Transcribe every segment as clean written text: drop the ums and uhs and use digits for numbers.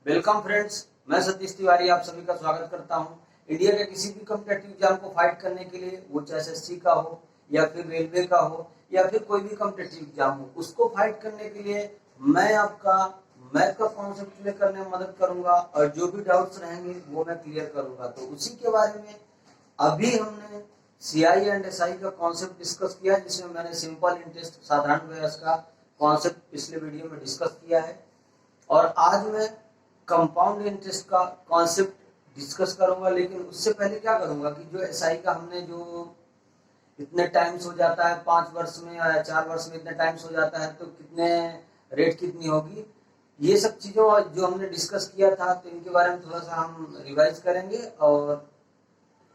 Welcome friends, मैं सतीश तिवारी आप सभी का स्वागत करता हूं। इंडिया के किसी भी कॉम्पिटेटिव एग्जाम को फाइट करने के लिए, वो चाहे एसएससी का हो या फिर रेलवे का हो या फिर कोई भी कॉम्पिटेटिव एग्जाम हो, उसको फाइट करने के लिए मैं आपका मैथ का कॉन्सेप्ट क्लियर करने में मदद करूंगा और जो भी डाउट्स रहेंगे वो मैं क्लियर करूंगा। तो उसी के बारे में अभी हमने सीआई एंड एसआई का कॉन्सेप्ट डिस्कस किया, जिसमें मैंने सिंपल इंटरेस्ट साधारण ब्याज का कॉन्सेप्ट पिछले वीडियो में डिस्कस किया है। और आज मैं कंपाउंड इंटरेस्ट का कॉन्सेप्ट डिस्कस करूंगा। लेकिन उससे पहले क्या करूंगा कि जो एसआई का हमने जो इतने टाइम्स हो जाता है 5 वर्ष में या 4 वर्ष में इतने टाइम्स हो जाता है, तो कितने रेट कितनी होगी, ये सब चीजों जो हमने डिस्कस किया था, तो इनके बारे में थोड़ा सा हम रिवाइज करेंगे। और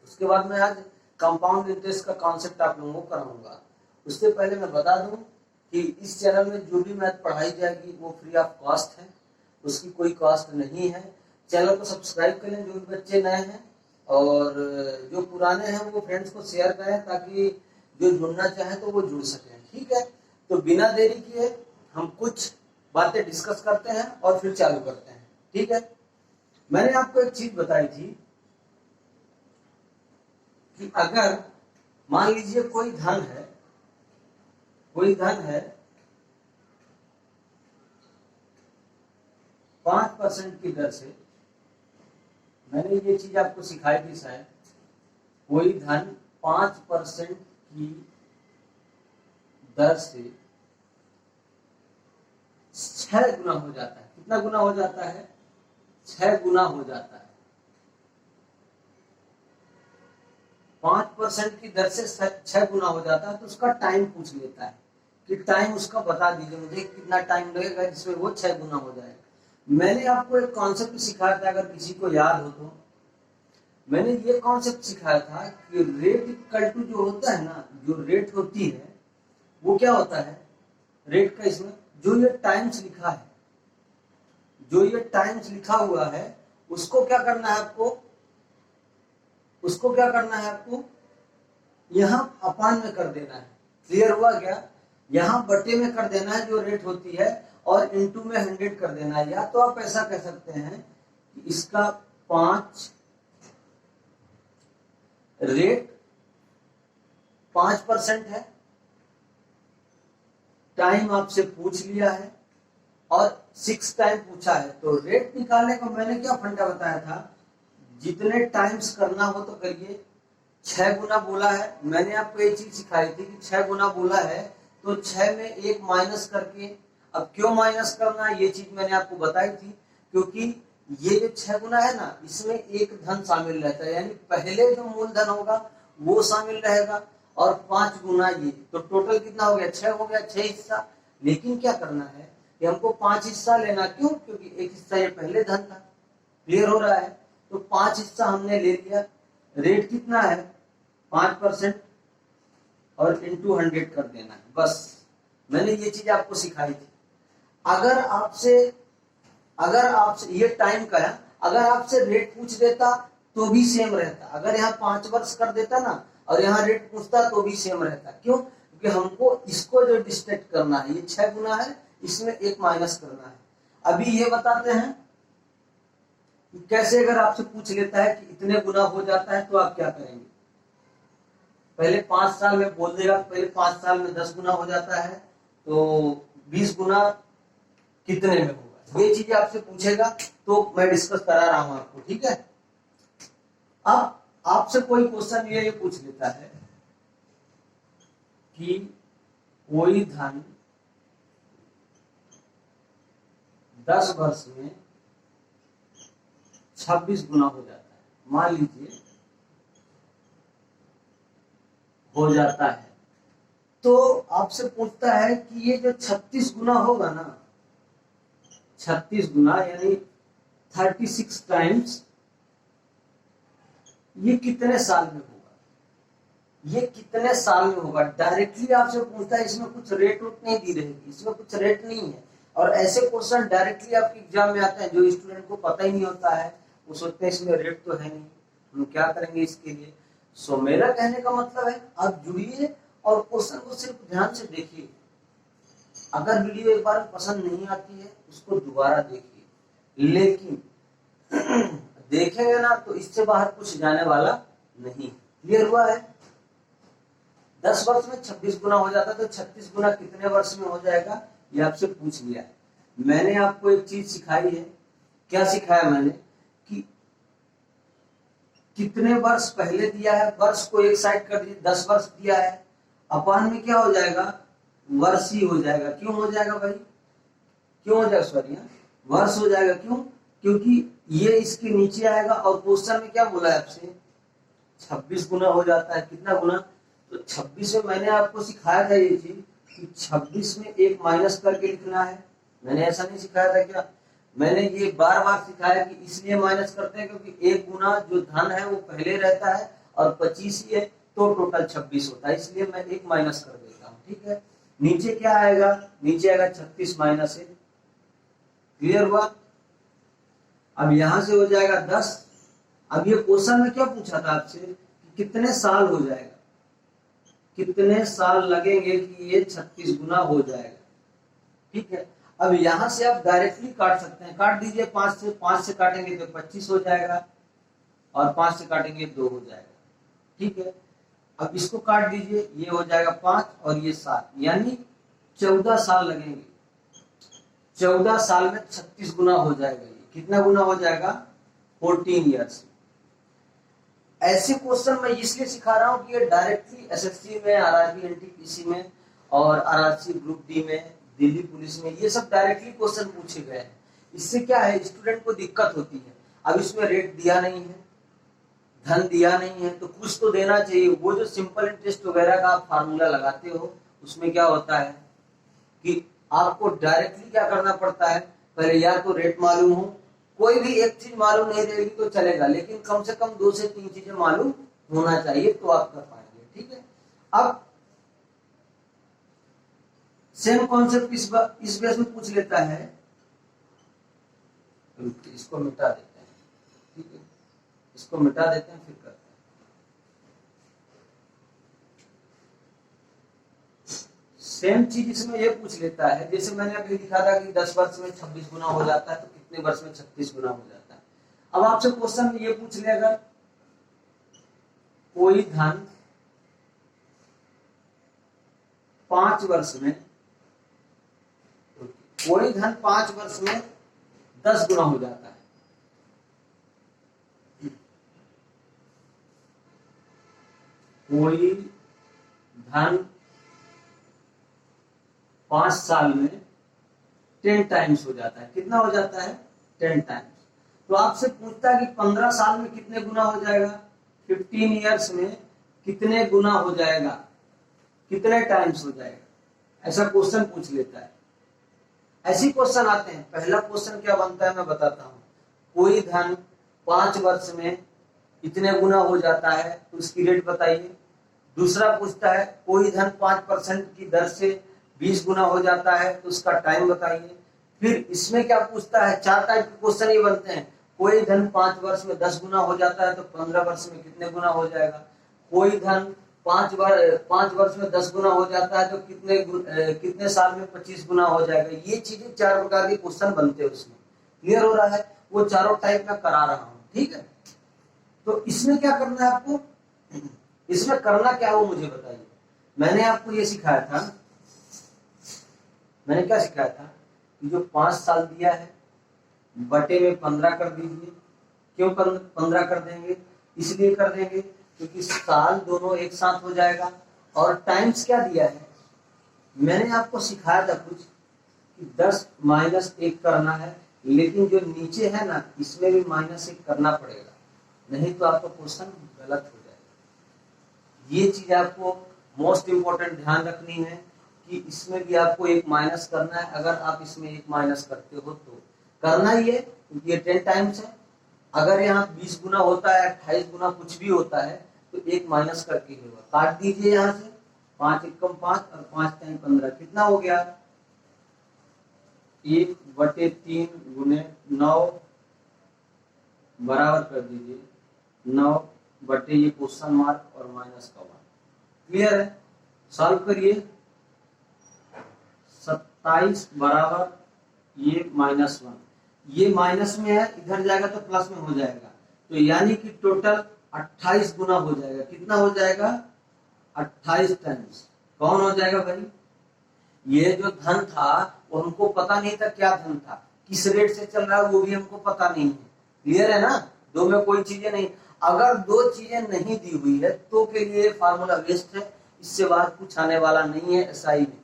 उसके बाद मैं आज कंपाउंड इंटरेस्ट का कॉन्सेप्ट आप लोगों को कराऊंगा। उससे पहले मैं बता दूं कि इस चैनल में जो भी मैथ पढ़ाई जाएगी वो फ्री ऑफ कॉस्ट है, उसकी कोई कॉस्ट नहीं है। चैनल को सब्सक्राइब करें जो भी बच्चे नए हैं, और जो पुराने हैं वो फ्रेंड्स को शेयर करें ताकि जो जुड़ना चाहे तो वो जुड़ सकें। ठीक है, तो बिना देरी किए हम कुछ बातें डिस्कस करते हैं और फिर चालू करते हैं। ठीक है, मैंने आपको एक चीज बताई थी कि अगर मान लीजिए कोई धन है 5% की दर से, मैंने ये चीज आपको सिखाई थी शायद, कोई धन 5% की दर से 6 गुना हो जाता है। कितना गुना हो जाता है? 6 गुना हो जाता है। 5% की दर से 6 गुना हो जाता है, तो उसका टाइम पूछ लेता है कि टाइम उसका बता दीजिए मुझे, कितना टाइम लगेगा जिसमें वो 6 गुना हो जाएगा। मैंने आपको एक कॉन्सेप्ट सिखाया था, अगर किसी को याद हो तो मैंने ये कॉन्सेप्ट सिखाया था कि रेट इक्वल टू जो होता है ना, जो रेट होती है वो क्या होता है रेट का, इसमें जो ये टाइम्स लिखा है, जो ये टाइम्स लिखा हुआ है, उसको क्या करना है आपको यहां अपान में कर देना है। क्लियर हुआ क्या? यहां बटे में कर देना है जो रेट होती है, और इनटू में 100 कर देना है। या तो आप ऐसा कह सकते हैं कि इसका 5% है, टाइम आपसे पूछ लिया है और 6 टाइम पूछा है, तो रेट निकालने का मैंने क्या फंडा बताया था, जितने टाइम्स करना हो तो करिए। 6 गुना बोला है, मैंने आपको ये चीज सिखाई थी कि 6 गुना बोला है तो 6 में 1 माइनस करके, अब क्यों माइनस करना ये चीज मैंने आपको बताई थी, क्योंकि ये जो 6 गुना है ना, इसमें एक धन शामिल रहता है, यानी पहले जो मूलधन होगा वो शामिल रहेगा, और 5 गुना ये, तो टोटल कितना हो गया? 6 हो गया, 6 हिस्सा। लेकिन क्या करना है कि हमको 5 हिस्सा लेना, क्यों? क्योंकि एक हिस्सा ये पहले धन था। क्लियर हो रहा है? तो 5 हिस्सा हमने ले लिया। रेट कितना है? 5% और इंटू 100 कर देना है, बस। मैंने ये चीज आपको सिखाई थी। अगर आपसे ये टाइम का है, अगर आपसे रेट पूछ देता तो भी सेम रहता। अगर यहाँ 5 वर्ष कर देता ना और यहाँ रेट पूछता तो भी सेम रहता। क्यों? क्योंकि हमको इसको जो डिस्ट्रैक्ट करना है, ये 6 गुना है, इसमें 1 माइनस करना है। अभी ये बताते हैं कि कैसे अगर आपसे पूछ लेता है कि इतने गुना हो जाता है तो आप क्या करेंगे। पहले 5 साल में बोल देगा, पहले 5 साल में 10 गुना हो जाता है, तो 20 गुना कितने में होगा, ये चीजें आपसे पूछेगा, तो मैं डिस्कस करा रहा हूं आपको। ठीक है, अब आपसे कोई क्वेश्चन ये पूछ लेता है कि कोई धन 10 वर्ष में 26 गुना हो जाता है, मान लीजिए हो जाता है, तो आपसे पूछता है कि ये जो 36 गुना होगा ना, 36 गुना यानी 36 टाइम्स, ये कितने साल में होगा, ये कितने साल में होगा। डायरेक्टली आपसे पूछता है, इसमें कुछ रेट नहीं दी रहेगी, इसमें कुछ रेट नहीं है। और ऐसे क्वेश्चन डायरेक्टली आपके एग्जाम में आते हैं, जो स्टूडेंट को पता ही नहीं होता है, वो सोचते हैं इसमें रेट तो है नहीं, हम क्या करेंगे इसके लिए। सो मेरा कहने का मतलब है, आप जुड़िए और क्वेश्चन को सिर्फ ध्यान से देखिए। अगर वीडियो एक बार पसंद नहीं आती है, उसको दोबारा देखिए, लेकिन देखेंगे ना तो इससे बाहर कुछ जाने वाला नहीं। क्लियर हुआ है? 10 वर्ष में 26 गुना हो जाता तो 36 गुना कितने वर्ष में हो जाएगा, ये आपसे पूछ लिया है। मैंने आपको एक चीज सिखाई है। क्या सिखाया मैंने? कि कितने वर्ष पहले दिया है, वर्ष को एक साइड कर दीजिए, 10 वर्ष दिया है, अपान में क्या हो जाएगा, वर्ष ही हो जाएगा। क्यों हो जाएगा भाई? क्यों हो जाएगा? सॉरी, वर्ष हो जाएगा। क्यों? क्योंकि ये इसके नीचे आएगा और क्वेश्चन में क्या बोला है आपसे, 26 गुना हो जाता है। कितना गुना? तो 26 में मैंने आपको सिखाया था ये चीज कि 26 में एक माइनस करके लिखना है। मैंने ऐसा नहीं सिखाया था क्या? मैंने ये बार बार सिखाया कि इसलिए माइनस करते हैं क्योंकि एक गुना जो धन है वो पहले रहता है और 25 ही है तो टोटल 26 होता है, इसलिए मैं एक माइनस कर देता हूँ। ठीक है, नीचे क्या आएगा? नीचे आएगा 36 माइनस 1। क्लियर हुआ? अब यहां से हो जाएगा 10। अब ये क्वेश्चन में क्या पूछा था आपसे कि कितने साल हो जाएगा, कितने साल लगेंगे कि ये 36 गुना हो जाएगा। ठीक है, अब यहां से आप डायरेक्टली काट सकते हैं। काट दीजिए 5 से काटेंगे तो 25 हो जाएगा और 5 से काटेंगे 2 हो जाएगा। ठीक है, अब इसको काट दीजिए, ये हो जाएगा 5 और ये 7, यानी 14 साल लगेंगे। 14 साल में 36 गुना हो जाएगा। ये कितना गुना हो जाएगा? 14 ईयर्स। ऐसे क्वेश्चन मैं इसलिए सिखा रहा हूँ कि ये डायरेक्टली एसएससी में, आरआरबी एनटीपीसी में और आरआरसी ग्रुप डी में, दिल्ली पुलिस में, ये सब डायरेक्टली क्वेश्चन पूछे गए हैं। इससे क्या है, स्टूडेंट को दिक्कत होती है। अब इसमें रेट दिया नहीं है, धन दिया नहीं है, तो कुछ तो देना चाहिए। वो जो सिंपल इंटरेस्ट वगैरह का आप फार्मूला लगाते हो उसमें क्या होता है कि आपको डायरेक्टली क्या करना पड़ता है, पहले या तो रेट मालूम हो, कोई भी एक चीज मालूम नहीं रहेगी तो चलेगा, लेकिन कम से कम 2 से 3 चीजें मालूम होना चाहिए तो आप कर पाएंगे। ठीक है, अब सेम कॉन्सेप्ट इस बेस में पूछ लेता है। इसको मिटा देते हैं। ठीक है, इसको मिटा देते हैं फिर करते हैं। सेम चीज इसमें ये पूछ लेता है, जैसे मैंने अभी लिखा था कि 10 वर्ष में 26 गुना हो जाता है तो कितने वर्ष में 36 गुना हो जाता है। अब आपसे क्वेश्चन में ये पूछ ले, अगर कोई धन 5 वर्ष में, कोई धन 5 वर्ष में 10 गुना हो जाता है। कोई धन 5 साल में 10 टाइम्स हो जाता है। कितना हो जाता है? 10 टाइम्स। तो आपसे पूछता है कि 15 साल में कितने गुना हो जाएगा, 15 ईयर्स में कितने गुना हो जाएगा, कितने टाइम्स हो जाएगा, ऐसा क्वेश्चन पूछ लेता है। ऐसे क्वेश्चन आते हैं। पहला क्वेश्चन क्या बनता है मैं बताता हूं। कोई धन 5 वर्ष में कितने गुना हो जाता है तो उसकी रेट बताइए। दूसरा पूछता है कोई धन 5% की दर से 20 गुना हो जाता है तो उसका टाइम बताइए। फिर इसमें क्या पूछता है, 4 टाइप के क्वेश्चन ये बनते हैं। कोई धन 5 वर्ष में 10 गुना हो जाता है तो 15 वर्ष में कितने गुना हो जाएगा। कोई धन 5 वर्ष में 10 गुना हो जाता है तो कितने साल में 25 गुना हो जाएगा। ये चीजें 4 प्रकार के क्वेश्चन बनते हैं उसमें। क्लियर हो रहा है? वो चारों टाइप में करा रहा हूं। ठीक है, तो इसमें क्या करना है आपको, इसमें करना क्या है वो मुझे बताइए। मैंने आपको ये सिखाया था, मैंने क्या सिखाया था कि जो 5 साल दिया है बटे में 15 कर दीजिए। क्यों 15 कर देंगे? इसलिए कर देंगे क्योंकि साल दोनों एक साथ हो जाएगा। और टाइम्स क्या दिया है, मैंने आपको सिखाया था कुछ कि 10 माइनस 1 करना है, लेकिन जो नीचे है ना इसमें भी माइनस 1 करना पड़ेगा, नहीं तो आपका क्वेश्चन गलत हो जाएगा। ये चीज आपको मोस्ट इंपोर्टेंट ध्यान रखनी है कि इसमें भी आपको एक माइनस करना है। अगर आप इसमें एक माइनस करते हो तो करना ही है क्योंकि ये 10 टाइम्स है। अगर यहाँ 20 गुना होता है, 28 गुना कुछ भी होता है तो एक माइनस करके होगा। काट दीजिए यहाँ से, 5 एकम 5 और 5 टाइम 15, कितना हो गया? 1/3 गुने 9 बराबर कर दीजिए 9 बटे ये क्वेश्चन मार्क और माइनस का 1। क्लियर है? सॉल्व करिए। 27 बराबर ये -1। ये माइनस में है, इधर जाएगा तो प्लस में हो जाएगा, तो यानी कि टोटल 28 गुना हो जाएगा। कितना हो जाएगा? 28 टाइम्स। कौन हो जाएगा भाई? ये जो धन था वो हमको पता नहीं था क्या धन था, किस रेट से चल रहा है वो भी हमको पता नहीं है। क्लियर है ना? दो में कोई चीजें नहीं, अगर दो चीजें नहीं दी हुई है तो के लिए फार्मूला वेस्ट है, इससे बाहर कुछ आने वाला नहीं है एसआई में,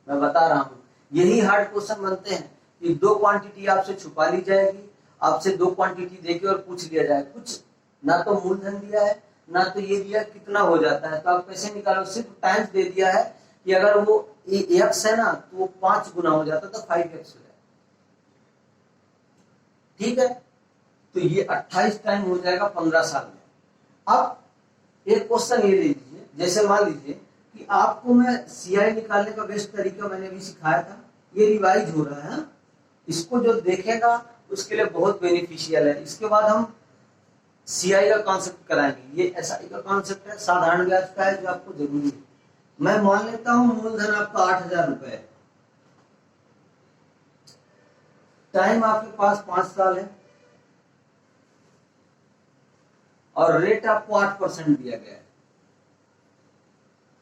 मैं बता रहा हूँ। यही हार्ड क्वेश्चन बनते हैं कि दो क्वांटिटी आपसे छुपा ली जाएगी, आपसे दो क्वांटिटी देके और पूछ लिया जाए, कुछ ना तो मूलधन दिया है ना तो ये दिया कितना हो जाता है, तो आप कैसे निकालो? सिर्फ टाइम्स दे दिया है कि अगर वो एक्स है ना तो वो 5 गुना हो जाता तो 5x हो जाए। ठीक है, तो ये 28 टाइम हो जाएगा 15 साल में। अब एक क्वेश्चन ये लीजिए, जैसे मान लीजिए कि आपको मैं सीआई निकालने का बेस्ट तरीका मैंने अभी सिखाया था, ये रिवाइज हो रहा है, इसको जो देखेगा उसके लिए बहुत बेनिफिशियल है। इसके बाद हम सीआई का कॉन्सेप्ट कराएंगे, ये एसआई का कॉन्सेप्ट है, साधारण ब्याज का है जो आपको जरूरी है। मैं मान लेता हूं मूलधन आपका 8,000 रुपए है, टाइम आपके पास 5 साल है और रेट आपको 8% दिया गया है,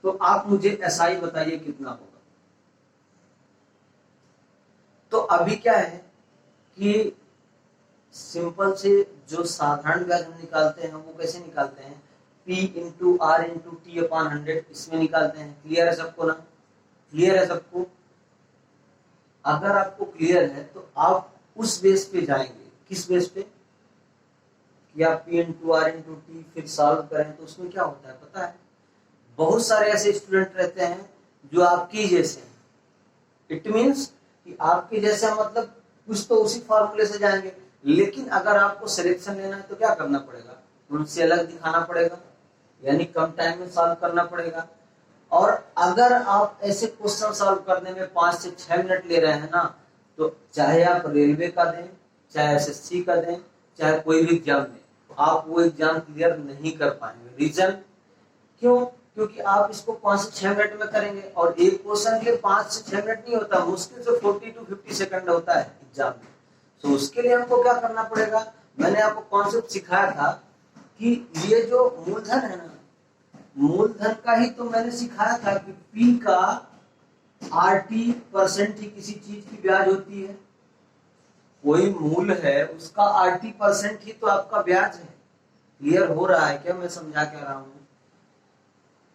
तो आप मुझे एसआई बताइए कितना होगा। तो अभी क्या है कि सिंपल से जो साधारण ब्याज हम निकालते हैं वो कैसे निकालते हैं? P into R into T upon 100, इसमें निकालते हैं। क्लियर है सबको ना? क्लियर है सबको? अगर आपको क्लियर है तो आप उस बेस पे जाएंगे। किस बेस पे? कि आप P into R into T फिर सॉल्व करें तो उसमें क्या होता है पता है? बहुत सारे ऐसे स्टूडेंट रहते हैं जो आपके जैसे हैं, इट मीन्स कि आपके जैसा मतलब कुछ तो उसी फॉर्मूले से जाएंगे, लेकिन अगर आपको सिलेक्शन लेना है तो क्या करना पड़ेगा? उनसे अलग दिखाना पड़ेगा, यानी कम टाइम में सॉल्व करना पड़ेगा। और अगर आप ऐसे क्वेश्चन सॉल्व करने में 5 से 6 मिनट ले रहे हैं ना, तो चाहे आप रेलवे का दें, चाहे एसएससी का दें, चाहे कोई भी एग्जाम दें, आप वो एग्जाम क्लियर नहीं कर पाएंगे। रीजन क्यों? क्योंकि आप इसको 5 से 6 मिनट में करेंगे और एक क्वेश्चन के लिए 5 से 6 मिनट नहीं होता, मुश्किल से 40 to 50 सेकंड होता है एग्जाम में। तो उसके लिए हमको क्या करना पड़ेगा? मैंने आपको कॉन्सेप्ट सिखाया था कि ये जो मूलधन है ना, मूलधन का ही तो मैंने सिखाया था कि P का RT% ही किसी चीज की ब्याज होती है। कोई मूल है उसका RT% ही तो आपका ब्याज है। क्लियर हो रहा है क्या? मैं समझा क्या रहा हूं?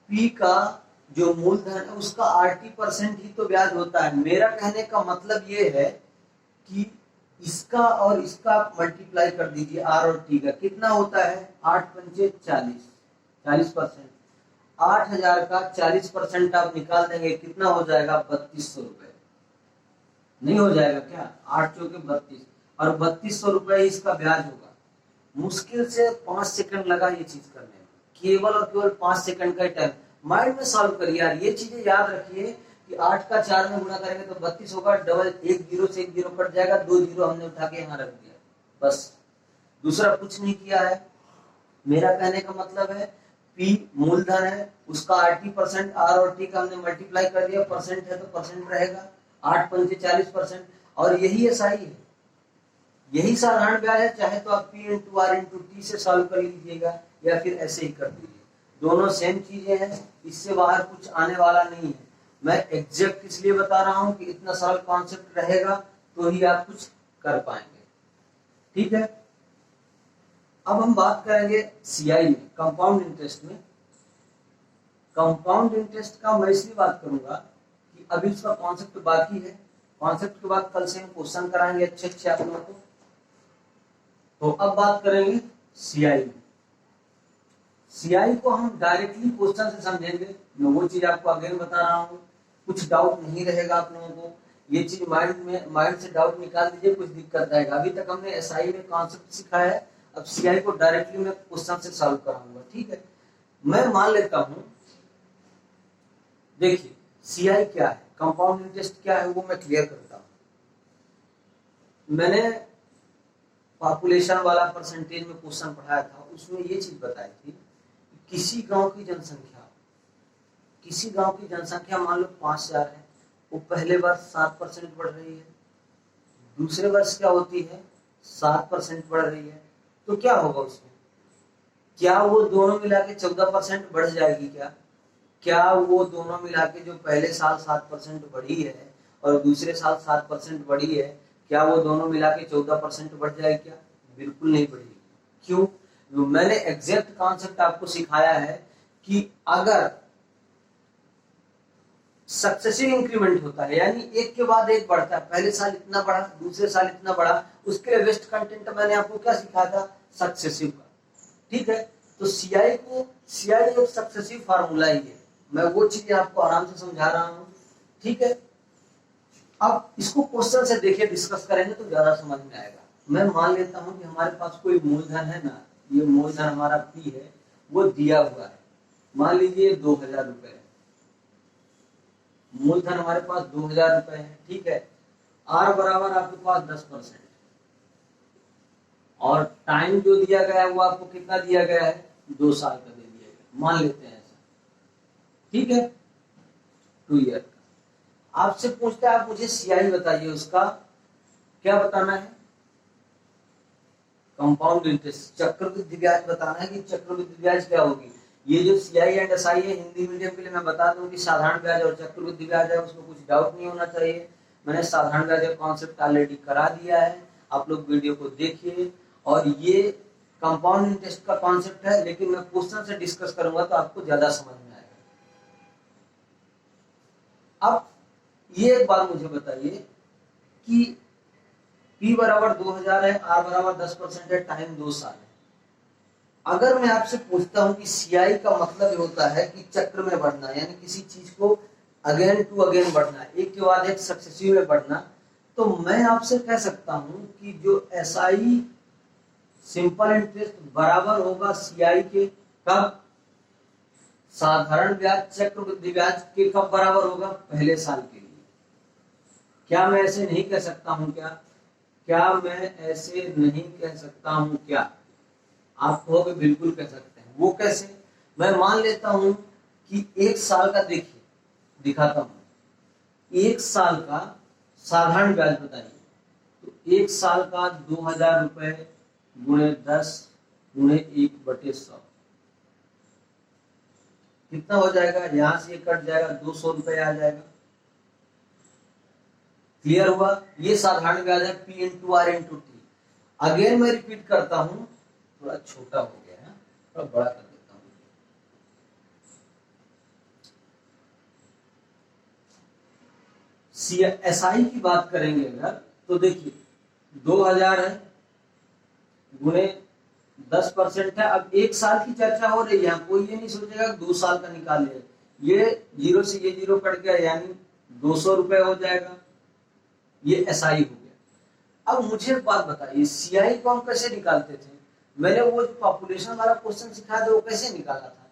P का जो मूलधन है उसका RT% ही तो ब्याज होता है। मेरा कहने का मतलब ये है कि इसका और इसका मल्टीप्लाई कर दीजिए, R और T का कितना होता है? 8 पंचे 40, 40%। 8,000 का 40% आप निकाल देंगे, कितना हो जाएगा? 3200 रुपए। नहीं हो जाएगा क्या? 8 चौके 32 और 3200 रुपए इसका ब्याज होगा। मुश्किल से 5 सेकंड लगा ये चीज करने में, केवल और केवल 5 सेकंड का टाइम। माइंड में सॉल्व करिए यार, ये चीजें याद रखिए कि 8 का 4 में गुणा करेंगे तो 32 होगा, डबल एक जीरो से एक जीरो कट जाएगा, 2 जीरो हमने उठा के यहाँ रख दिया, बस दूसरा कुछ नहीं किया है। मेरा कहने का मतलब है P मूलधन है, उसका RT%, R और T का हमने मल्टीप्लाई कर दिया, परसेंट है तो परसेंट रहेगा, 8 पंचे 40%। और यही एसआई है, यही साधारण ब्याज है। चाहे तो आप P into R into T से सॉल्व कर लीजिएगा या फिर ऐसे ही कर दीजिए, दोनों सेम चीजें हैं, इससे बाहर कुछ आने वाला नहीं है। मैं एग्जैक्ट इसलिए बता रहा हूं कि इतना सरल कॉन्सेप्ट रहेगा तो ही आप कुछ कर पाएंगे। ठीक है, अब हम बात करेंगे सीआई में, कंपाउंड इंटरेस्ट में। कंपाउंड इंटरेस्ट का मैं इसलिए बात करूंगा कि अभी उसका कॉन्सेप्ट बाकी है, कॉन्सेप्ट के बाद कल से हम क्वेश्चन कराएंगे अच्छे अच्छे आप लोगों को। तो अब बात करेंगे सीआई में। सीआई को हम डायरेक्टली क्वेश्चन से समझेंगे, मैं वो चीज आपको अगेन बता रहा हूँ, कुछ डाउट नहीं रहेगा आप लोगों को। ये चीज माइंड से डाउट निकाल दीजिए, कुछ दिक्कत आएगा। अभी तक हमने एसआई में कॉन्सेप्ट सिखाया है, अब सीआई को डायरेक्टली मैं क्वेश्चन से सॉल्व कराऊंगा। ठीक है, मैं मान लेता हूं, देखिए सीआई क्या है, कंपाउंड इंटरेस्ट क्या है, वो मैं क्लियर करता हूं। मैंने पॉपुलेशन वाला परसेंटेज में क्वेश्चन पढ़ाया था, उसमें ये चीज बताई थी किसी गांव की जनसंख्या मान लो 5,000 है, वो पहले वर्ष 7% बढ़ रही है, दूसरे वर्ष क्या होती है 7% बढ़ रही है, तो क्या होगा उसमें? क्या वो दोनों मिला के 14% बढ़ जाएगी क्या? क्या वो दोनों मिला के जो पहले साल 7% बढ़ी है और दूसरे साल 7% बढ़ी है, क्या वो दोनों मिला के 14% बढ़ जाएगी क्या? बिल्कुल नहीं बढ़ेगी। क्यों? मैंने एग्जैक्ट कॉन्सेप्ट आपको सिखाया है कि अगर सक्सेसिव इंक्रीमेंट होता है, यानी एक के बाद एक बढ़ता है, पहले साल इतना बढ़ा, दूसरे साल इतना बढ़ा, उसके लिए वेस्ट कंटेंट मैंने आपको क्या सिखाया था? सक्सेसिव का। ठीक है, तो सीआई एक सक्सेसिव फार्मूला ही है। मैं वो चीज आपको आराम से समझा रहा हूं। ठीक है, अब इसको क्वेश्चन से देखिए, डिस्कस करेंगे तो ज्यादा समझ में आएगा। मैं मान लेता हूं कि हमारे पास कोई मूलधन है ना, ये मूलधन हमारा पी है, वो दिया हुआ है, मान लीजिए 2000 रुपए है। मूलधन हमारे पास 2000 रुपए है। ठीक है, आर बराबर आपके पास 10%, और टाइम जो दिया गया है वो आपको कितना दिया गया है? 2 साल का दे दिया गया, मान लेते हैं ऐसा। ठीक है, 2 ईयर का। आपसे पूछता है, आप मुझे सीआई बताइए, उसका क्या बताना है? कंपाउंड इंटरेस्ट, चक्रवृद्धि ब्याज बताना है कि चक्रवृद्धि ब्याज क्या होगी। ये जो सीआई एंड एसआई है, हिंदी मीडियम के लिए मैं बता दूं कि साधारण ब्याज और चक्रवृद्धि ब्याज है, उसमें कुछ डाउट नहीं होना चाहिए। मैंने साधारण ब्याज का कॉन्सेप्ट ऑलरेडी करा दिया है, आप लोग वीडियो को देखिए। और ये कंपाउंड इंटरेस्ट का कॉन्सेप्ट है, लेकिन मैं क्वेश्चन से डिस्कस करूंगा तो आपको ज्यादा समझ में आएगा। अब ये एक बात मुझे बताइए कि P बराबर 2000 है, R बराबर 10% है, टाइम 2 साल है। अगर मैं आपसे पूछता हूं कि सीआई का मतलब होता है कि चक्र में बढ़ना, यानी किसी चीज को अगेन टू अगेन बढ़ना, एक के बाद एक सक्सेसिव में बढ़ना, तो मैं आपसे कह सकता हूं कि जो एसआई सिंपल इंटरेस्ट बराबर होगा सीआई के, कब? साधारण ब्याज चक्रवृद्धि ब्याज के कब बराबर होगा? पहले साल के लिए। क्या मैं ऐसे नहीं कह सकता हूं क्या मैं ऐसे नहीं कह सकता हूं क्या? आप कहोगे बिल्कुल कह सकते हैं। वो कैसे? मैं मान लेता हूं कि 1 साल का, देखिए दिखाता हूं, 1 साल का साधारण ब्याज बताइए। तो 1 साल का 2000 रुपए गुणे 10 गुणे 1/100 कितना हो जाएगा? यहां से कट जाएगा, 200 रुपए आ जाएगा। क्लियर हुआ? ये साधारण ब्याज है, P into R into T. Again मैं रिपीट करता हूं, थोड़ा छोटा हो गया है, थोड़ा बड़ा कर देता हूं। एसआई की बात करेंगे अगर, तो देखिए 2000 है गुणे 10% है। अब 1 साल की चर्चा हो रही है, कोई ये नहीं सोचेगा 2 साल का निकाल ले। ये 0 से ये 0 कट गया, यानी 200 रुपए हो जाएगा। ये एसआई हो गया। अब मुझे एक बात बताइए, सीआई को हम कैसे निकालते थे? मैंने वो जो पॉपुलेशन वाला क्वेश्चन सिखाया था, वो कैसे निकाला था?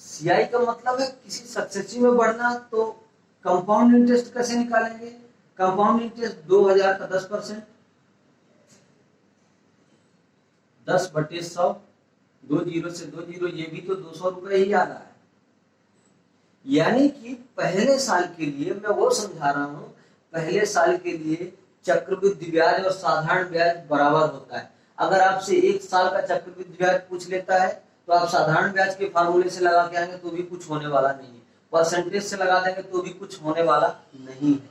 सीआई का मतलब है किसी सक्सेसिव में बढ़ना, तो कंपाउंड इंटरेस्ट कैसे निकालेंगे? कंपाउंड इंटरेस्ट 2000 का 10%, 10/100, 2 जीरो से 2 जीरो, ये भी तो 200 रुपए ही आ रहा है। यानी कि पहले साल के लिए मैं वो समझा रहा हूं, पहले साल के लिए चक्रवृद्धि ब्याज और साधारण ब्याज बराबर होता है। अगर आपसे 1 साल का चक्रवृद्धि ब्याज पूछ लेता है, तो आप साधारण ब्याज के फार्मूले से लगा के आएंगे तो भी कुछ होने वाला नहीं है, परसेंटेज से लगा देंगे तो भी कुछ होने वाला नहीं है।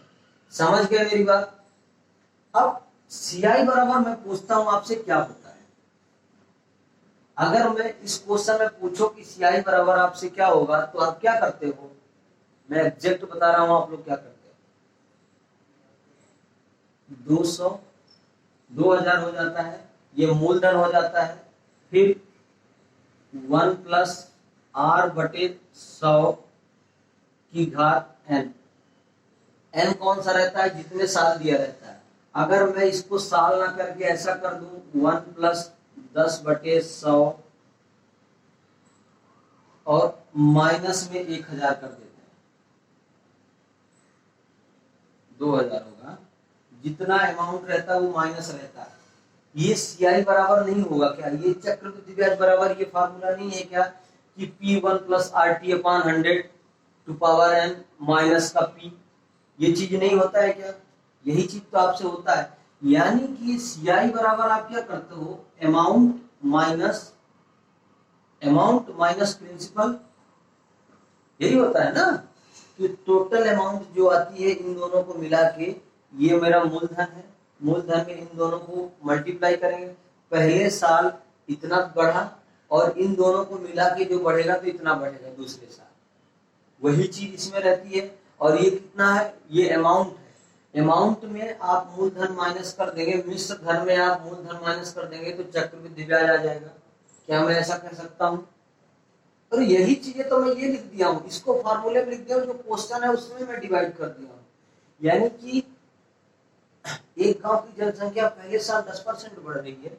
समझ गए मेरी बात? अब सीआई बराबर मैं पूछता हूं आपसे, क्या होता है? अगर मैं इस क्वेश्चन में पूछो कि सीआई बराबर आपसे क्या होगा, तो आप क्या करते हो? मैं एग्जैक्ट बता रहा हूं, आप लोग क्या करते हो? 200, 2000 हो जाता है, ये मूलधन हो जाता है, फिर 1 प्लस R/100 की घात n। n कौन सा रहता है? जितने साल दिया रहता है। अगर मैं इसको साल ना करके ऐसा कर दूं, 1 प्लस 10/100 और माइनस में 1000 कर देते हैं, 2000 होगा। जितना अमाउंट रहता है वो माइनस रहता है। ये सीआई बराबर नहीं होगा क्या? ये चक्रवृद्धि ब्याज बराबर ये फार्मूला नहीं है क्या कि P1 plus RT/100 to power n minus का P? ये चीज नहीं होता है क्या? यही चीज तो आपसे होता है। यानी कि CI बराबर आप क्या करते हो, अमाउंट माइनस प्रिंसिपल, यही होता है ना कि टोटल अमाउंट जो आती है इन दोनों को मिला के, ये मेरा मूलधन है, मूलधन में इन दोनों को मल्टीप्लाई करेंगे, पहले साल इतना बढ़ा और इन दोनों को मिला के जो बढ़ेगा तो इतना बढ़ेगा दूसरे साल, वही चीज इसमें रहती है। और ये कितना है, ये अमाउंट है, अमाउंट में आप मूलधन माइनस कर देंगे, मिश्र धन में आप मूलधन माइनस कर देंगे तो चक्रवृद्धि ब्याज आ जाएगा। क्या मैं ऐसा कह सकता हूँ? और यही चीजें तो मैं ये लिख दिया हूँ, इसको फार्मूले में लिख दिया हूँ, जो क्वेश्चन है उसमें मैं डिवाइड कर दिया हूँ। यानी कि एक गांव की जनसंख्या पहले साल 10% बढ़ रही है,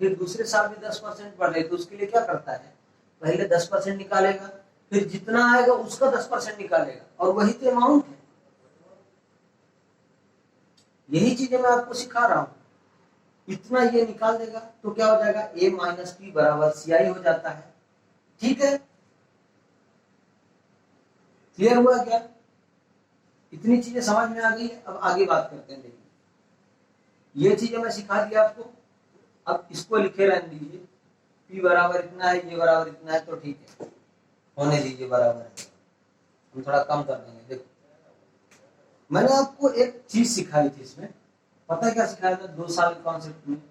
फिर दूसरे साल भी 10% बढ़ रही है, तो उसके लिए क्या करता है, पहले 10% निकालेगा, फिर जितना आएगा उसका 10% निकालेगा, और वही तो अमाउंट है। यही चीजें मैं आपको सिखा रहा हूं। इतना ये निकाल देगा तो क्या हो जाएगा, A माइनस P बराबर CI हो जाता है। ठीक है, क्लियर हुआ क्या? इतनी चीजें समझ में आ गई है। अब आगे बात करते हैं। देखिए ये चीजें मैं सिखा दिया आपको, अब इसको लिखे रहने दीजिए, P बराबर इतना है, ये बराबर इतना है, तो ठीक है, होने दीजिए बराबर है, हम थोड़ा कम कर देंगे। देखो मैंने आपको एक चीज सिखाई थी इसमें, पता है क्या सिखाया था 2 साल के कॉन्सेप्ट में?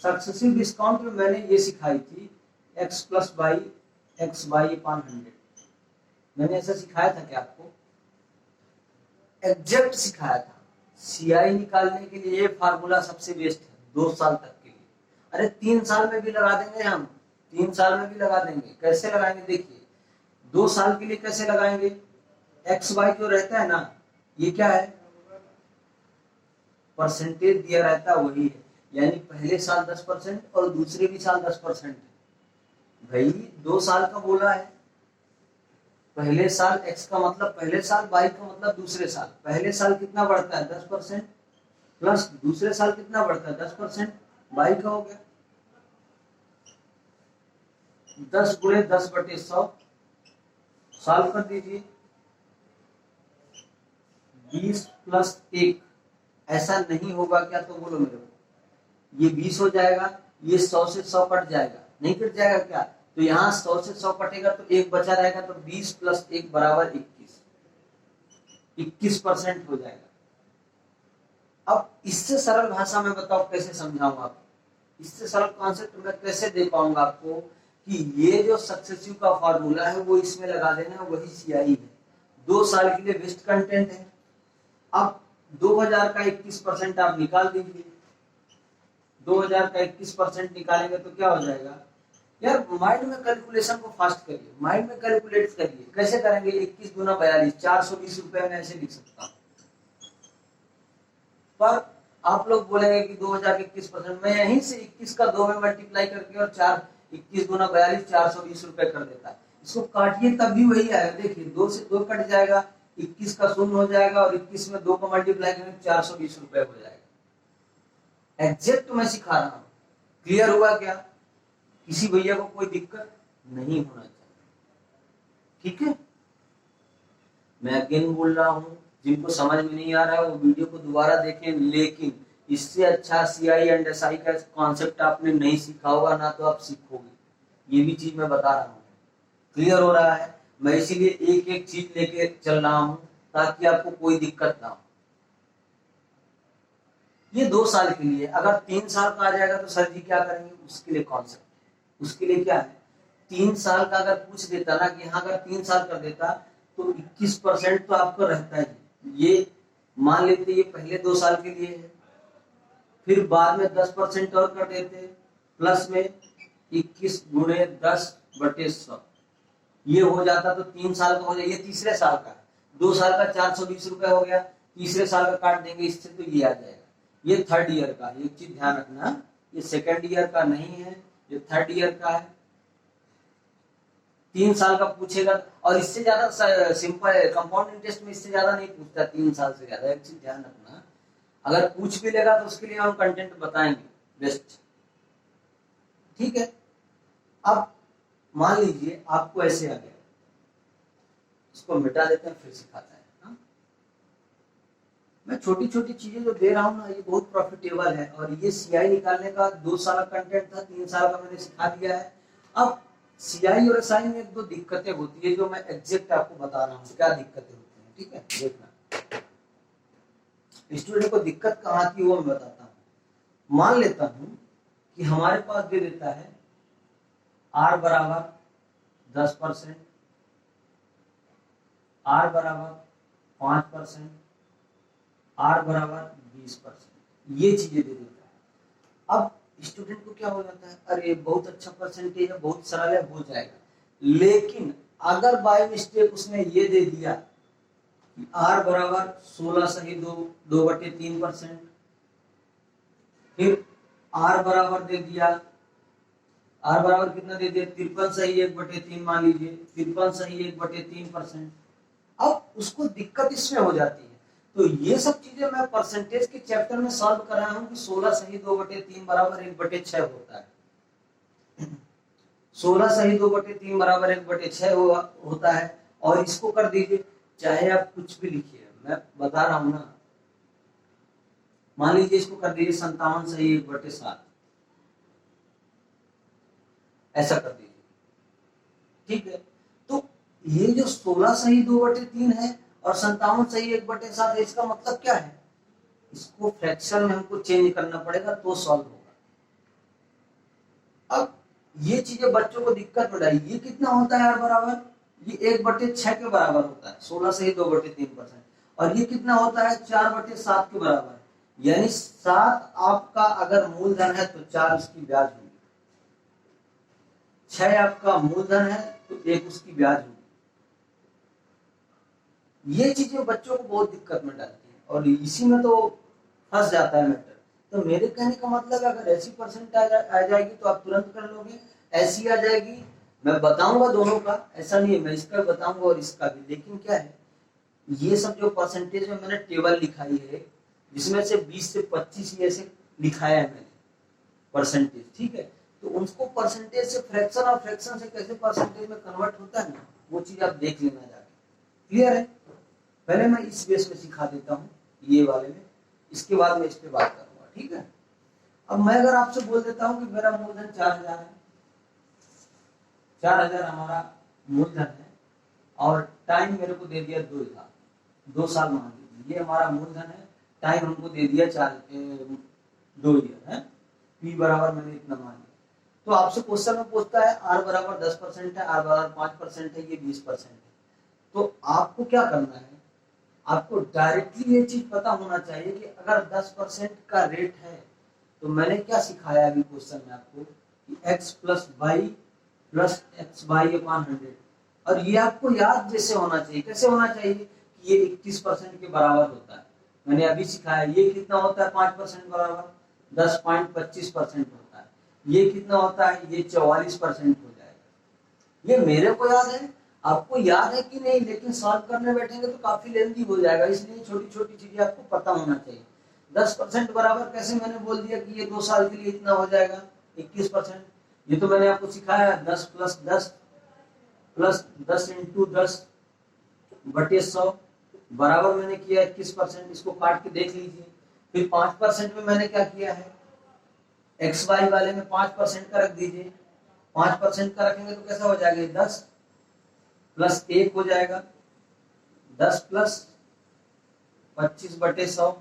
सक्सेसिव डिस्काउंट में मैंने ये सिखाई थी x plus by X by अपान 100। मैंने ऐसा सिखाया था क्या आपको? एग्जैक्ट सिखाया था। CI निकालने के लिए ये फार्मूला सबसे बेस्ट है 2 साल तक के लिए। अरे 3 साल में भी लगा देंगे हम, 3 साल में भी लगा देंगे। कैसे लगाएंगे देखिए, 2 साल के लिए कैसे लगाएंगे, एक्स वाई जो रहता है ना, ये क्या है, परसेंटेज दिया रहता है, वही है। यानी पहले साल 10% और दूसरे भी साल 10% है। भाई 2 साल का बोला है, पहले साल x का मतलब पहले साल, y का मतलब दूसरे साल। पहले साल कितना बढ़ता है 10%, प्लस दूसरे साल कितना बढ़ता है 10%, y का हो गया 10 गुणे 10/100, सॉल्व कर दीजिए, 20 प्लस 1। ऐसा नहीं होगा क्या, तो बोलो मेरे को, ये 20 हो जाएगा, ये 100 से 100 कट जाएगा, नहीं कट जाएगा क्या? तो यहाँ 100 से 100 कटेगा तो 1 बचा रहेगा, तो 20 प्लस 1 बराबर 21, 21% हो जाएगा। अब इससे सरल भाषा में बताओ कैसे समझाऊंगा आपको, इससे सरल कॉन्सेप्ट मैं कैसे दे पाऊंगा आपको कि ये जो सक्सेसिव का फॉर्मूला है वो इसमें लगा देना, वही CI है, 2 साल के लिए वेस्ट कंटेंट है। अब 2000 का 21% आप निकाल दीजिए, 2000 का 21% निकालेंगे तो क्या हो जाएगा यार, माइंड में कैलकुलेशन को फास्ट करिए, माइंड में कैलकुलेट करिए। कैसे करेंगे, 21 गुना 42, 420 रुपए में ऐसे लिख सकता हूं। पर आप लोग बोलेंगे कि 2000 के 21%, मैं यहीं से 21 का 2 में मल्टीप्लाई करके और 21 गुना 42 420 रुपए कर देता है। इसको काटिए तब भी वही आएगा, देखिए 2 से 2 कट जाएगा, 21 का 0 हो जाएगा, और 21 में 2 को मल्टीप्लाई करेंगे 420 रुपए हो जाएगा। एग्जैक्ट मैं सिखा रहा हूं, क्लियर हुआ क्या? किसी भैया को कोई दिक्कत नहीं होना चाहिए, ठीक है? मैं अगेन बोल रहा हूं, जिनको समझ में नहीं आ रहा है वो वीडियो को दोबारा देखें, लेकिन इससे अच्छा CI एंड SI का कॉन्सेप्ट आपने नहीं सीखा होगा ना, तो आप सीखोगे, ये भी चीज मैं बता रहा हूँ। क्लियर हो रहा है? मैं इसीलिए एक एक चीज लेके चल रहा हूं ताकि आपको कोई दिक्कत ना हो। ये 2 साल के लिए, अगर 3 साल का आ जाएगा तो सर जी क्या करेंगे, उसके लिए कॉन्सेप्ट, उसके लिए क्या है, 3 साल का अगर पूछ देता ना कि हाँ अगर 3 साल कर देता तो 21% तो आपको रहता है। ये मान लेते ये पहले 2 साल के लिए है, फिर बाद में 10% और कर देते, प्लस में 21 गुणे 10/100, ये हो जाता तो 3 साल का हो जाए, ये तीसरे साल का है। 2 साल का 420 रुपए हो गया, तीसरे साल का काट देंगे इससे तो ये आ जाएगा। ये 3rd ईयर का, एक चीज ध्यान रखना, ये 2nd ईयर का नहीं है, ये 3rd ईयर का है। 3 साल का पूछेगा, और इससे ज्यादा सिंपल कंपाउंड इंटरेस्ट में इससे ज्यादा नहीं पूछता, 3 साल से ज्यादा। एक चीज ध्यान रखना, अगर पूछ भी लेगा तो उसके लिए हम कंटेंट बताएंगे बेस्ट, ठीक है? अब मान लीजिए आपको ऐसे आ गया, इसको मिटा देते हैं फिर सिखाते हैं। मैं छोटी छोटी चीजें जो दे रहा हूँ ना, ये बहुत प्रॉफिटेबल है। और ये सीआई निकालने का 2 साल का कंटेंट था, 3 साल का मैंने सिखा दिया है। अब सीआई और एसआई में एक दो दिक्कतें होती है जो मैं एग्जैक्ट आपको बता रहा हूँ क्या दिक्कतें होती हैं, ठीक है। देखना स्टूडेंट को दिक्कत कहाँ आती है वो मैं बताता हूँ। मान लेता हूँ कि हमारे पास दे देता है आर बराबर 10%, आर बराबर 5%, आर बराबर 20%, ये चीजें दे देता है। अब स्टूडेंट को क्या हो जाता है, अरे बहुत अच्छा परसेंटेज है, बहुत सरल है, हो जाएगा। लेकिन अगर बाय मिस्टेक उसने ये दे दिया कि आर बराबर 16 सही 2/3%, फिर आर बराबर दे दिया, आर बराबर कितना दे दिया 53 सही 1/3 मान लीजिए, 53 सही 1/3%। अब उसको दिक्कत इसमें हो जाती है। तो ये सब चीजें मैं परसेंटेज के चैप्टर में सॉल्व कर रहा हूं कि 16 सही 2/3 बराबर 1/6 होता है। 16 सही 2/3 बराबर 1/6 होता है। और इसको कर दीजिए, चाहे आप कुछ भी लिखिए, मैं बता रहा हूं ना। मान लीजिए इसको कर दीजिए 57 सही 1/7, ऐसा कर दीजिए, ठीक है। तो ये जो 16 सही 2/3 है और 57 सही 1/7 है, इसका मतलब क्या है, इसको फ्रैक्शन में हमको चेंज करना पड़ेगा तो सॉल्व होगा। अब ये चीजें बच्चों को दिक्कत हो रही है। ये कितना होता है आर बराबर, ये 1/6 के बराबर होता है, 16 सही 2/3%। और ये कितना होता है 4/7 के बराबर, यानी 7 आपका अगर मूलधन है तो 4 उसकी ब्याज होगी, 6 आपका मूलधन है तो 1 उसकी ब्याज होगी। ये चीजें बच्चों को बहुत दिक्कत में डालती है और इसी में तो फंस जाता है मैटर। तो मेरे कहने का मतलब है, अगर ऐसी परसेंट आ जाएगी तो आप तुरंत कर लोगे, ऐसी आ जाएगी मैं बताऊंगा दोनों का, ऐसा नहीं है, मैं इसका बताऊंगा और इसका भी। लेकिन क्या है, ये सब जो परसेंटेज में मैंने टेबल लिखाई है, जिसमें से 20 से 25 ऐसे लिखाया है मैंने परसेंटेज, ठीक है। तो उनको परसेंटेज से फ्रैक्शन और फ्रैक्शन से कैसे परसेंटेज में कन्वर्ट होता है ना, वो चीज आप देख लेना जाके। क्लियर है? पहले मैं इस बेस में सिखा देता हूँ, ये वाले में, इसके बाद मैं इस पे बात करूंगा, ठीक है। अब मैं अगर आपसे बोल देता हूँ कि मेरा मूलधन 4000 है, 4000 हमारा मूलधन है और टाइम मेरे को दे दिया 2 साल मान लीजिए, ये हमारा मूलधन है, टाइम हमको दे दिया 2 ईयर है, पी बराबर मैंने इतना मान लिया। तो आपसे क्वेश्चन में पूछता है आर बराबर 10% है, आर बराबर 5% है, ये 20% है। तो आपको क्या करना है, आपको डायरेक्टली ये चीज पता होना चाहिए कि अगर 10% का रेट है तो मैंने क्या सिखाया अभी क्वेश्चन में आपको कि x plus y plus x y upon 100। और ये आपको याद जैसे होना चाहिए, कैसे होना चाहिए कि ये 21% के बराबर होता है। मैंने अभी सिखाया ये कितना होता है 5% बराबर 10.25% होता है। ये कितना होता है, ये 44% हो जाएगा। ये मेरे को याद है, आपको याद है कि नहीं, लेकिन सॉल्व करने बैठेंगे तो काफी लेंथी हो जाएगा, इसलिए छोटी छोटी चीजें आपको पता होना चाहिए। 10% बराबर कैसे मैंने बोल दिया कि ये 2 साल के लिए इतना हो जाएगा 21%, ये तो मैंने आपको सिखाया 10 प्लस 10 प्लस 10 इंटू 10/100 बराबर मैंने किया 21%। इसको काट के देख लीजिए। फिर 5% में मैंने क्या किया है, एक्स वाई वाले में 5% का रख दीजिए, 5% का रखेंगे तो कैसा हो जाएगा 10 प्लस 1 हो जाएगा, 10 प्लस 25/100,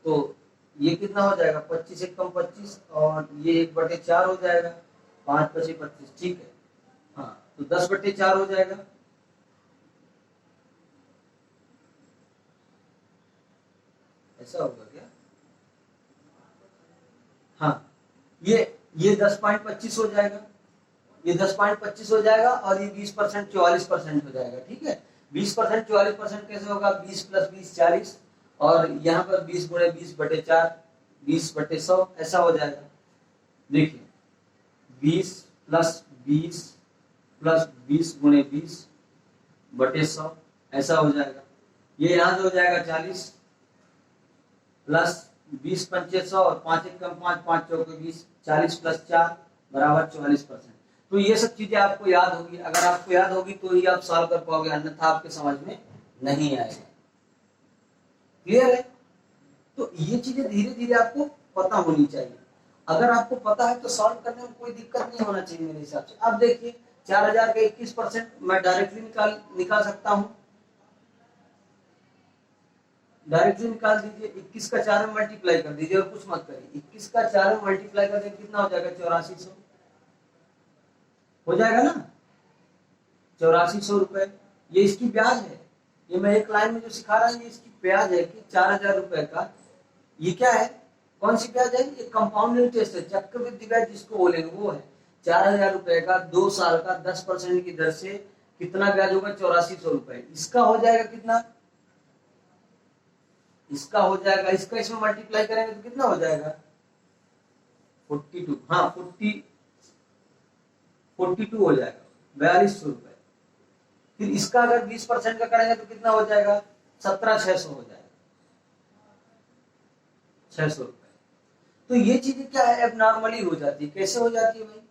तो ये कितना हो जाएगा 25 एक कम 25 और ये 1/4 हो जाएगा, 5 × 25, ठीक है। हाँ, तो 10/4 हो जाएगा। ऐसा होगा क्या? हाँ, ये 10.25 हो जाएगा, ये 10.25 हो जाएगा और ये 20% 44% हो जाएगा, ठीक है। 20% 44% कैसे होगा, 20 प्लस 20 40 और यहाँ पर 20 × 20/4 20/100 ऐसा हो जाएगा। देखिए 20 प्लस 20 प्लस 20 × 20/100 ऐसा हो जाएगा। ये यहाँ से हो जाएगा 40 प्लस 20 पंचे 100 और 5 एक कम 5 5 चौके 20, 40 प्लस 4 बराबर 44%। तो ये सब चीजें आपको याद होगी, अगर आपको याद होगी तो ही आप सॉल्व कर पाओगे, अन्यथा आपके समझ में नहीं आएगा। क्लियर है? तो ये चीजें धीरे धीरे आपको पता होनी चाहिए। अगर आपको पता है तो सॉल्व करने में कोई दिक्कत नहीं होना चाहिए मेरे हिसाब से। अब देखिए 4000 का 21% मैं डायरेक्टली निकाल सकता हूं। डायरेक्टली निकाल दीजिए, 21 का 4 में मल्टीप्लाई कर दीजिए और कुछ मत करिए। 21 का 4 में मल्टीप्लाई कर देंगे कितना हो जाएगा? 8400 हो जाएगा ना, 8400 रुपए। ये इसकी ब्याज है। ये मैं एक लाइन में जो सिखा रहा हूँ ये इसकी ब्याज है कि 4000 रुपए का। ये क्या है? कौन सी ब्याज है? ये कंपाउंड इंटरेस्ट है, चक्रवृद्धि ब्याज जिसको बोलेंगे वो है। 4000 रुपए का 2 साल का 10% की दर से कितना ब्याज होगा? 8400 रुपए। इसका हो जाएगा कितना? इसका हो जाएगा, इसका इसमें मल्टीप्लाई करेंगे तो कितना हो जाएगा? 42। हाँ 42 हो जाएगा, 4200 रुपए। फिर इसका अगर 20% का करेंगे तो कितना हो जाएगा? 17600 हो जाएगा, 600 रुपए। तो ये चीजें क्या है? अब नॉर्मली हो जाती है। कैसे हो जाती है भाई?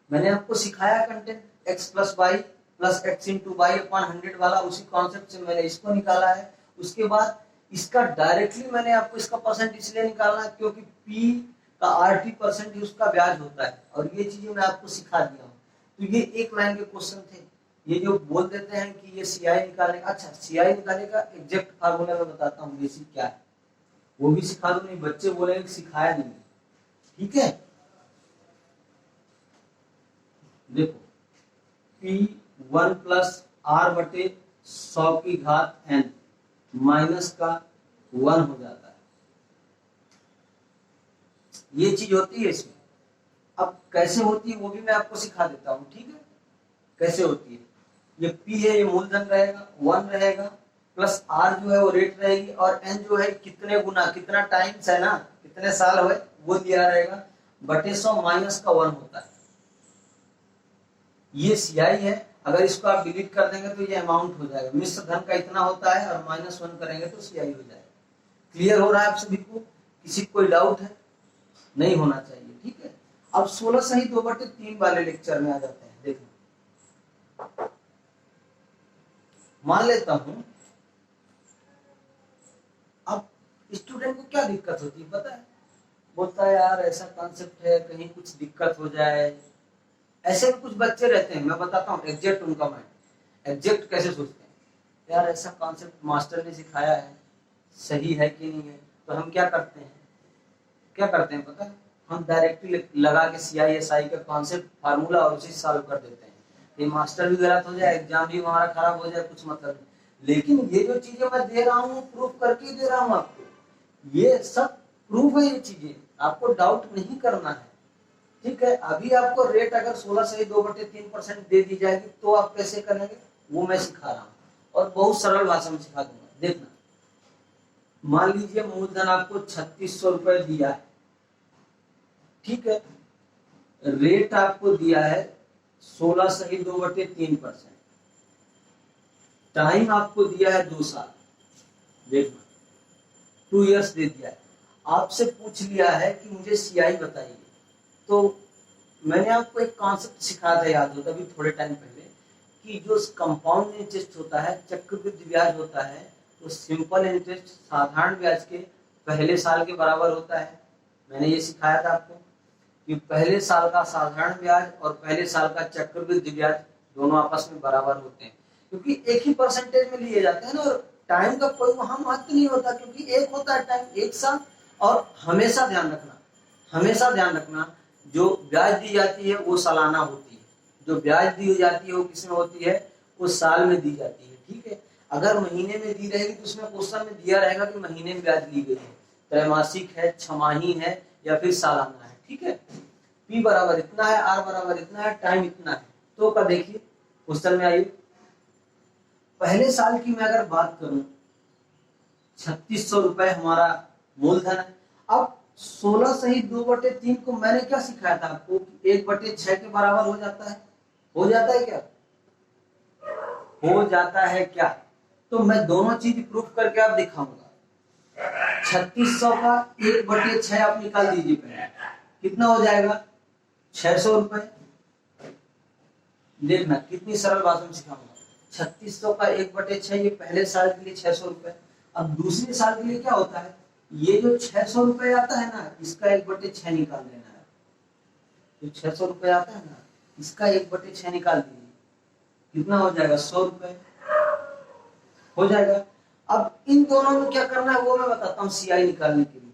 मैंने आपको सिखाया content x plus y plus x into y upon 100 वाला, उसी कॉन्सेप्ट से मैंने इसको निकाला है। उसके बाद इसका डायरेक्टली मैंने आपको इसका परसेंट इसलिए निकालना है क्योंकि p का RT% ही उसका ब्याज होता है, और ये चीजें मैं आपको सिखा दिया हूँ। तो ये एक लाइन के क्वेश्चन थे। ये जो बोल देते हैं कि ये CI निकालने का, अच्छा CI निकालने का एग्जैक्ट फार्मूला मैं बताता हूँ बेसिक क्या है, वो भी सिखा दूं। नहीं बच्चे बोलेंगे सिखाया नहीं, ठीक है? देखो P1 प्लस R बटे 100 की घात n माइनस का 1 हो जाता है। ये चीज होती है इसमें। अब कैसे होती है वो भी मैं आपको सिखा देता हूं, ठीक है? कैसे होती है? ये P है, ये मूलधन रहेगा, 1 रहेगा, प्लस R जो है वो रेट रहेगी, और n जो है कितने गुना, कितना टाइम्स है ना, कितने साल हुए वो दिया रहेगा, बटे 100 माइनस का 1 होता है। ये CI है। अगर इसको आप डिलीट कर देंगे तो ये अमाउंट हो जाएगा। मिश्र धन का इतना होता है और -1 करेंगे तो CI हो जाएगा। क्लियर हो रहा है आप सभी को? किसी को कोई डाउट है? नहीं होना चाहिए, ठीक है? अब 16 सही 2/3 वाले लेक्चर में आ जाते हैं। देखो मान लेता हूं, अब स्टूडेंट को क्या दिक्कत होती है पता है? बोलता है यार ऐसा कॉन्सेप्ट है, कहीं कुछ दिक्कत हो जाए। ऐसे भी कुछ बच्चे रहते हैं, मैं बताता हूँ एग्जैक्ट उनका माइंड। एग्जैक्ट कैसे सोचते हैं? यार ऐसा कॉन्सेप्ट मास्टर ने सिखाया है, सही है कि नहीं है? तो हम क्या करते हैं पता है? हम डायरेक्टली लगा के CI/SI का कॉन्सेप्ट फार्मूला और उसी सॉल्व कर देते हैं। ये मास्टर भी गलत हो जाए, एग्जाम भी हमारा खराब हो जाए, कुछ मतलब नहीं। लेकिन ये जो चीजें मैं दे रहा हूँ प्रूफ करके दे रहा हूँ आपको। ये सब प्रूफ है, ये चीजें आपको डाउट नहीं करना है, ठीक है? अभी आपको रेट अगर 16 सही 2/3% दे दी जाएगी तो आप कैसे करेंगे वो मैं सिखा रहा हूँ, और बहुत सरल भाषा में सिखा दूंगा। देखना, मान लीजिए मूलधन आपको 3600 रुपए दिया है, ठीक है? रेट आपको दिया है 16 सही 2/3%। टाइम आपको दिया है 2 साल, देखना 2 इयर्स दे दिया है। आपसे पूछ लिया है कि मुझे CI बताइए। तो मैंने आपको एक कॉन्सेप्ट सिखाया था, याद होता अभी थोड़े टाइम पहले, कि जो कंपाउंड इंटरेस्ट होता है, चक्रवृद्धि ब्याज होता है, वो सिंपल इंटरेस्ट साधारण ब्याज के पहले साल के बराबर होता है। मैंने ये सिखाया था आपको कि पहले साल का साधारण ब्याज और पहले साल का चक्रवृद्धि ब्याज दोनों आपस में बराबर होते हैं, क्योंकि एक ही परसेंटेज में लिए जाते हैं ना, और टाइम का कोई वहां महत्व नहीं होता, क्योंकि एक होता है टाइम, एक साल। और हमेशा ध्यान रखना जो ब्याज दी जाती है वो सालाना होती है, जो ब्याज दी जाती है वो किसमें होती है? वो साल में दी जाती है, ठीक है? अगर महीने में दी रहेगी तो उसमें क्वेश्चन में दिया रहेगा कि महीने में ब्याज ली गई है, त्रैमासिक है, छमाही है, या फिर सालाना है, ठीक है? P बराबर इतना है, R बराबर इतना है, टाइम इतना है। तो का देखिए क्वेश्चन में आइए, पहले साल की मैं अगर बात करूं 3600 रुपए हमारा मूलधन है। अब 16 सही 2/3 को मैंने क्या सिखाया था आपको? 1/6 के बराबर हो जाता है। हो जाता है क्या? हो जाता है क्या? तो मैं दोनों चीज प्रूफ करके आप दिखाऊंगा। 3600 का 1/6 आप निकाल दीजिए पहले, कितना हो जाएगा? 600 रुपए। देखना कितनी सरल भाषा में सिखाऊंगा। 3600 का 1/6, ये पहले साल के लिए 600 रुपए। अब दूसरे साल के लिए क्या होता है, ये जो 600 रुपए आता है ना, इसका 1/6 निकाल देना है। जो 600 रुपए आता है ना, इसका 1/6 निकाल दीजिए, कितना हो जाएगा, 100 रुपए हो जाएगा। अब इन दोनों में क्या करना है वो मैं बताता हूँ सीआई निकालने के लिए।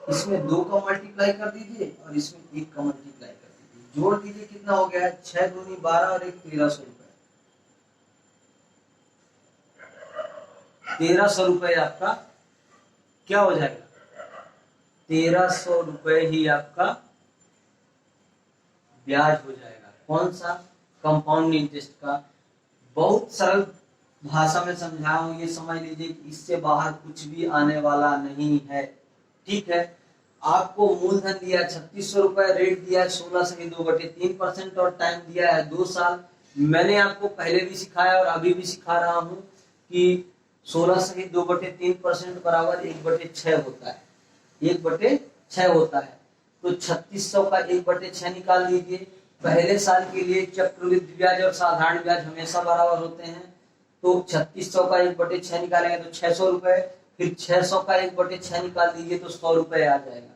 इसमें 2 का मल्टीप्लाई कर दीजिए और इसमें 1 का मल्टीप्लाई कर दीजिए, जोड़ दीजिए, कितना हो गया है, 6 दूनी 12 और 1 1300 रुपए। 1300 रुपए आपका क्या हो जाएगा, 1300 रुपए ही आपका ब्याज हो जाएगा। कौन सा, कंपाउंड इंटरेस्ट का। बहुत सरल भाषा में समझाया हूं, ये समझ लीजिए कि इससे बाहर कुछ भी आने वाला नहीं है। ठीक है, आपको मूलधन दिया 3600 रुपए, रेट दिया है 16 से 2/3% और टाइम दिया है 2 साल। मैंने आपको पहले भी सिखाया और अभी भी सिखा रहा हूं कि 16 से 2/3% बराबर 1/6 होता है, 1/6 होता है। तो 3600 का 1/6 निकाल लीजिए। पहले साल के लिए चक्रवृद्धि ब्याज और साधारण ब्याज हमेशा बराबर होते हैं, तो 3600 का 1/6 निकालेंगे तो 600 रुपए, फिर 600 का 1/6 निकाल दीजिए तो 100 रुपए आ जाएगा।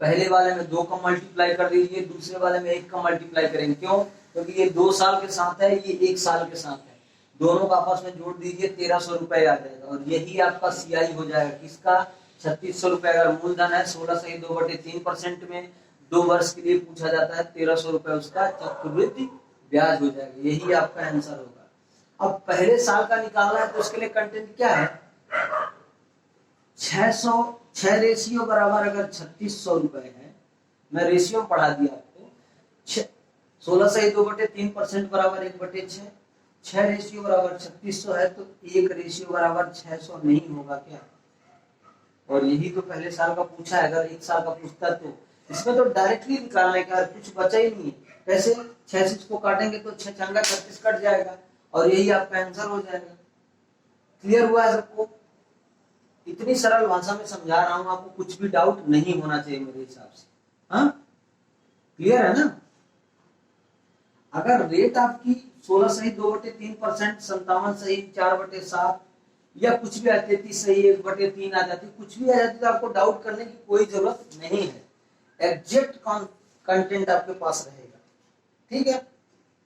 पहले वाले में 2 का मल्टीप्लाई कर दीजिए, दूसरे वाले में 1 का मल्टीप्लाई करेंगे। क्यों, क्योंकि ये 2 साल के साथ है, ये 1 साल के साथ है, दोनों का आपस में जोड़ दीजिए, 1300 रुपए आ जाएगा। और यही आपका सीआई हो जाएगा किसका, 3600 रुपए। अगर मूलधन है 16 से 2/3% में 2 वर्ष के लिए पूछा जाता है, 1300 रुपए उसका चक्रवृद्धि ब्याज हो जाएगा। यही आपका आंसर होगा। अब पहले साल का निकालना है तो उसके लिए कंटेंट क्या है, 6 रेशियो बराबर अगर 3600 रुपए है, मैं रेशियो पढ़ा दिया आपको, 16 से 2/3% बराबर 1/6, 6 रेशियो बराबर 3600 है तो 1 रेशियो बराबर 600 नहीं होगा क्या। और यही तो पहले साल का पूछा है, अगर 1 साल का पूछता तो इसमें तो डायरेक्टली निकालने का कुछ बचा ही नहीं है। कैसे, 6 से इसको काटेंगे तो 6 चंगा 36 कट जाएगा और यही आपका आंसर हो जाएगा। क्लियर हुआ है सबको, इतनी सरल भाषा में समझा रहा हूं, आपको कुछ भी डाउट नहीं होना चाहिए मेरे हिसाब से। हाँ, क्लियर है ना। अगर रेट आपकी 16 सही 2/3%, 57 सही 4/7 या कुछ भी 33 सही 1/3 आ जाती, कुछ भी आ जाती तो आपको डाउट करने की कोई जरूरत नहीं है, एग्जैक्ट कंटेंट आपके पास रहेगा। ठीक है।